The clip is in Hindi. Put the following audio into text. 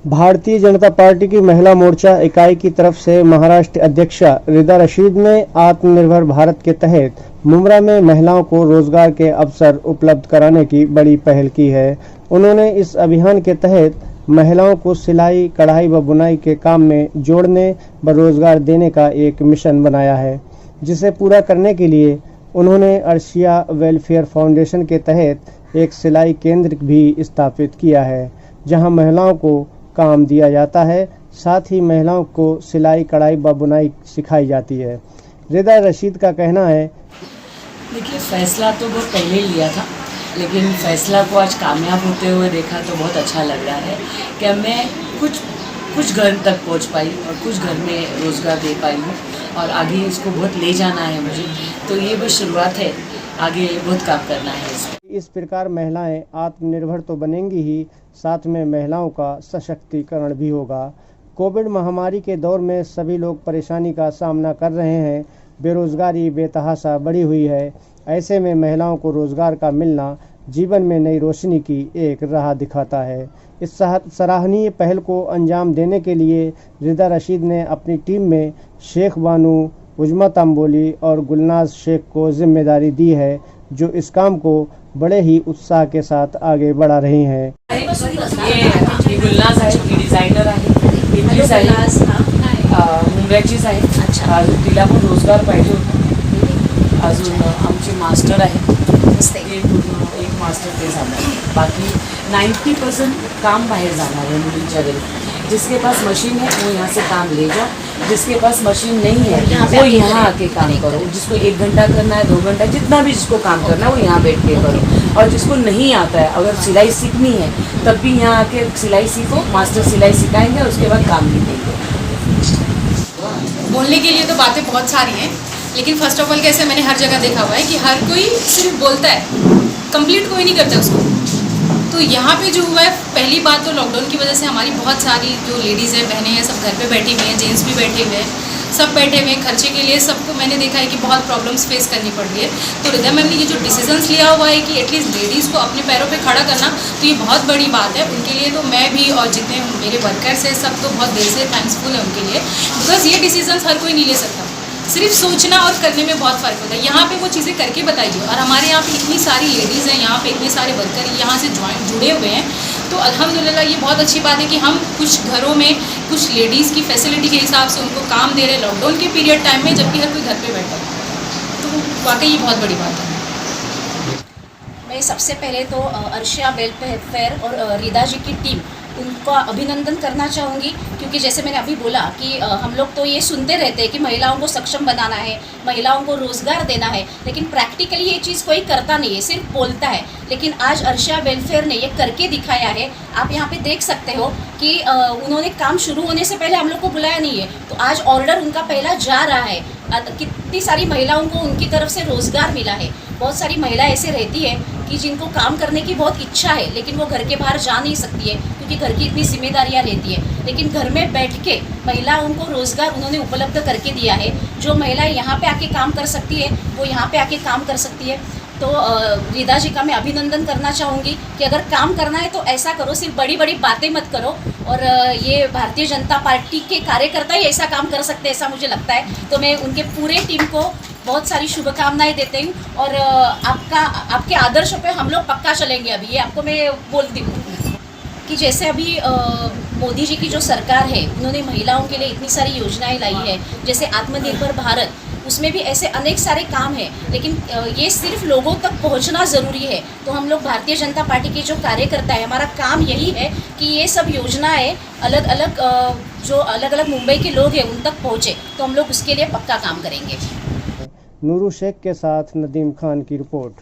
भारतीय जनता पार्टी की महिला मोर्चा इकाई की तरफ से महाराष्ट्र अध्यक्षा रिदा रशीद ने आत्मनिर्भर भारत के तहत मुंब्रा में महिलाओं को रोजगार के अवसर उपलब्ध कराने की बड़ी पहल की है। उन्होंने इस अभियान के तहत महिलाओं को सिलाई, कढ़ाई व बुनाई के काम में जोड़ने व रोजगार देने का एक मिशन बनाया है, जिसे पूरा करने के लिए उन्होंने अर्शिया वेलफेयर फाउंडेशन के तहत एक सिलाई केंद्र भी स्थापित किया है, जहां महिलाओं को काम दिया जाता है। साथ ही महिलाओं को सिलाई, कढ़ाई व बुनाई सिखाई जाती है। रिदा रशीद का कहना है, देखिए फैसला तो बहुत पहले ही लिया था, लेकिन फैसला को आज कामयाब होते हुए देखा तो बहुत अच्छा लग रहा है कि मैं कुछ घर तक पहुंच पाई और कुछ घर में रोज़गार दे पाई हूँ और आगे इसको बहुत ले जाना है मुझे। तो ये बस शुरुआत है, आगे बहुत काम करना है इस प्रकार महिलाएं आत्मनिर्भर तो बनेंगी ही, साथ में महिलाओं का सशक्तिकरण भी होगा। कोविड महामारी के दौर में सभी लोग परेशानी का सामना कर रहे हैं। बेरोजगारी बेतहाशा बढ़ी हुई है। ऐसे में महिलाओं को रोजगार का मिलना जीवन में नई रोशनी की एक राह दिखाता है। इस सराहनीय पहल को अंजाम देने के लिए रिदा रशीद ने अपनी टीम में शेख बानू, उजमा तांबोली और गुलनाज शेख को जिम्मेदारी दी है, जो इस काम को बड़े ही उत्साह के साथ आगे बढ़ा रही हैं। ये गुलनाज आहे, ही डिझायनर आहे, इथलीच आहे, मुंबईचीच आहे। अच्छा, तिला पण रोजगार पाहिजे होता। अजून आमचे मास्टर आहे, ते पूर्ण एक मास्टर ते झालं। बाकी 90% काम बाहेर जाणार है मुलींच्या घरी। जिसके पास मशीन है वो यहाँ से काम ले जाओ, जिसके पास मशीन नहीं है वो यहाँ आके काम करो। जिसको 1 घंटा करना है, 2 घंटा, जितना भी जिसको काम करना है वो यहाँ बैठ के करो। और जिसको नहीं आता है, अगर सिलाई सीखनी है तब भी यहाँ आके सिलाई सीखो, मास्टर सिलाई सिखाएंगे और उसके बाद काम भी देंगे। बोलने के लिए तो बातें बहुत सारी हैं, लेकिन फर्स्ट ऑफ ऑल कैसे मैंने हर जगह देखा हुआ है कि हर कोई सिर्फ बोलता है, कंप्लीट कोई नहीं करता उसको। तो यहाँ पे जो हुआ है, पहली बात तो लॉकडाउन की वजह से हमारी बहुत सारी जो लेडीज़ हैं, बहनें हैं, सब घर पे बैठी हुई हैं, जेंट्स भी बैठे हुए हैं, सब बैठे हुए हैं। खर्चे के लिए सबको मैंने देखा है कि बहुत प्रॉब्लम्स फेस करनी पड़ रही है। तो रिदा मैम ने ये जो डिसीजंस लिया हुआ है कि एटलीस्ट लेडीज़ को अपने पैरों पे खड़ा करना, तो ये बहुत बड़ी बात है उनके लिए। तो मैं भी और जितने मेरे वर्कर्स हैं सब तो बहुत दिल से थैंक्सफुल है उनके लिए, बिकॉज ये डिसीजंस हर कोई नहीं ले सकता। सिर्फ सोचना और करने में बहुत फ़र्क होता है। यहाँ पे वो चीज़ें करके बताइए। और हमारे यहाँ पे इतनी सारी लेडीज़ हैं, यहाँ पे इतने सारे वर्कर यहाँ से जुड़े हुए हैं, तो अल्हम्दुलिल्लाह ये बहुत अच्छी बात है कि हम कुछ घरों में कुछ लेडीज़ की फैसिलिटी के हिसाब से उनको काम दे रहे हैं लॉकडाउन के पीरियड टाइम में, जबकि हर कोई घर पर बैठा है। तो वाकई ये बहुत बड़ी बात है। मैं सबसे पहले तो अर्शिया वेलफेयर और रिदा जी की टीम, उनका अभिनंदन करना चाहूँगी, क्योंकि जैसे मैंने अभी बोला कि हम लोग तो ये सुनते रहते हैं कि महिलाओं को सक्षम बनाना है, महिलाओं को रोज़गार देना है, लेकिन प्रैक्टिकली ये चीज़ कोई करता नहीं है, सिर्फ बोलता है। लेकिन आज अर्शिया वेलफेयर ने ये करके दिखाया है। आप यहाँ पे देख सकते हो कि उन्होंने काम शुरू होने से पहले हम लोग को बुलाया नहीं है, तो आज ऑर्डर उनका पहला जा रहा है। कितनी सारी महिलाओं को उनकी तरफ से रोज़गार मिला है। बहुत सारी महिला ऐसे रहती है कि जिनको काम करने की बहुत इच्छा है, लेकिन वो घर के बाहर जा नहीं सकती है क्योंकि घर की इतनी जिम्मेदारियां रहती है। लेकिन घर में बैठ के महिलाओं को रोज़गार उन्होंने उपलब्ध करके दिया है। जो महिलाएं यहाँ पे आके काम कर सकती है वो यहाँ पे आके काम कर सकती है। तो रिदा जी का मैं अभिनंदन करना चाहूँगी कि अगर काम करना है तो ऐसा करो, सिर्फ बड़ी बड़ी बातें मत करो। और ये भारतीय जनता पार्टी के कार्यकर्ता ही ऐसा काम कर सकते हैं, ऐसा मुझे लगता है। तो मैं उनके पूरे टीम को बहुत सारी शुभकामनाएं देते हूँ और आपके आदर्शों पे हम लोग पक्का चलेंगे। अभी ये आपको मैं बोलती हूँ कि जैसे अभी मोदी जी की जो सरकार है, उन्होंने महिलाओं के लिए इतनी सारी योजनाएं लाई है, जैसे आत्मनिर्भर भारत, उसमें भी ऐसे अनेक सारे काम हैं, लेकिन ये सिर्फ लोगों तक पहुंचना ज़रूरी है। तो हम लोग भारतीय जनता पार्टी के जो कार्यकर्ता है, हमारा काम यही है कि ये सब योजनाएं अलग अलग मुंबई के लोग हैं उन तक पहुँचे, तो हम लोग उसके लिए पक्का काम करेंगे। नूरू शेख के साथ नदीम खान की रिपोर्ट।